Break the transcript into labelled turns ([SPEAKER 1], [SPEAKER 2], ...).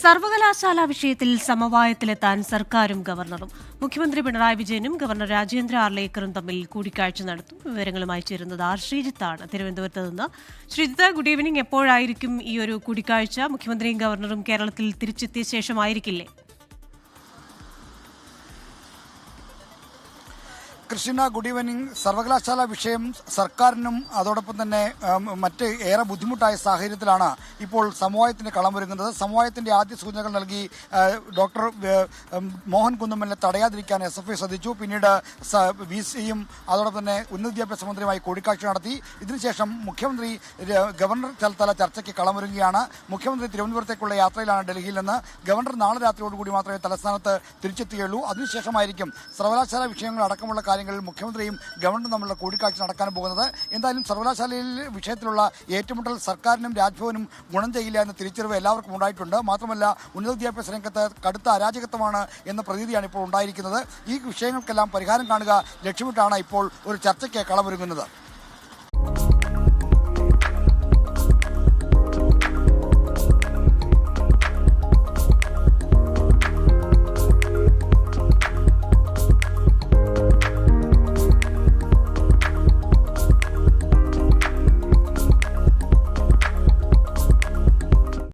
[SPEAKER 1] സർവകലാശാല വിഷയത്തിൽ സമവായത്തിലെത്താൻ സർക്കാരും ഗവർണറും. മുഖ്യമന്ത്രി പിണറായി വിജയനും ഗവർണർ രാജേന്ദ്ര ആർലേക്കറും തമ്മിൽ കൂടിക്കാഴ്ച നടത്തും. വിവരങ്ങളുമായി ചേരുന്നത് ആർ ശ്രീജിത്താണ് തിരുവനന്തപുരത്ത് നിന്ന്. Sreejith, good evening. എപ്പോഴായിരിക്കും ഈ ഒരു കൂടിക്കാഴ്ച? മുഖ്യമന്ത്രിയും ഗവർണറും കേരളത്തിൽ തിരിച്ചെത്തിയ ശേഷമായിരിക്കില്ലേ?
[SPEAKER 2] Krishna, good evening. സർവകലാശാല വിഷയം സർക്കാരിനും അതോടൊപ്പം തന്നെ മറ്റ് ഏറെ ബുദ്ധിമുട്ടായ സാഹചര്യത്തിലാണ് ഇപ്പോൾ സമവായത്തിന് കളമൊരുങ്ങുന്നത്. സമവായത്തിന്റെ ആദ്യ സൂചനകൾ നൽകി ഡോക്ടർ മോഹൻ കുന്നുമ്മലിനെ തടയാതിരിക്കാൻ SFI ശ്രദ്ധിച്ചു. പിന്നീട് VC-യും അതോടൊപ്പം തന്നെ ഉന്നത വിദ്യാഭ്യാസ മന്ത്രിയുമായി കൂടിക്കാഴ്ച നടത്തി. ഇതിനുശേഷം മുഖ്യമന്ത്രി ഗവർണർ തല ചർച്ചയ്ക്ക് കളമൊരുങ്ങുകയാണ്. മുഖ്യമന്ത്രി തിരുവനന്തപുരത്തേക്കുള്ള യാത്രയിലാണ് ഡൽഹിയിൽ നിന്ന്. ഗവർണർ നാളെ രാത്രിയോടുകൂടി മാത്രമേ തലസ്ഥാനത്ത് തിരിച്ചെത്തുകയുള്ളൂ. അതിനുശേഷമായിരിക്കും സർവകലാശാല വിഷയങ്ങൾ അടക്കമുള്ള മുഖ്യമന്ത്രിയും ഗവർണറും തമ്മിലുള്ള കൂടിക്കാഴ്ച നടക്കാൻ പോകുന്നത്. എന്തായാലും സർവകലാശാലയിൽ വിഷയത്തിലുള്ള ഏറ്റുമുട്ടൽ സർക്കാരിനും രാജ്ഭവനും ഗുണം ചെയ്യില്ല എന്ന തിരിച്ചറിവ് എല്ലാവർക്കും ഉണ്ടായിട്ടുണ്ട്. മാത്രമല്ല, ഉന്നത വിദ്യാഭ്യാസ രംഗത്ത് കടുത്ത അരാജകത്വമാണ് എന്ന പ്രതീതിയാണ് ഇപ്പോൾ ഉണ്ടായിരിക്കുന്നത്. ഈ വിഷയങ്ങൾക്കെല്ലാം പരിഹാരം കാണുക ലക്ഷ്യമിട്ടാണ് ഇപ്പോൾ ഒരു ചർച്ചയ്ക്ക് കളമൊരുങ്ങുന്നത്.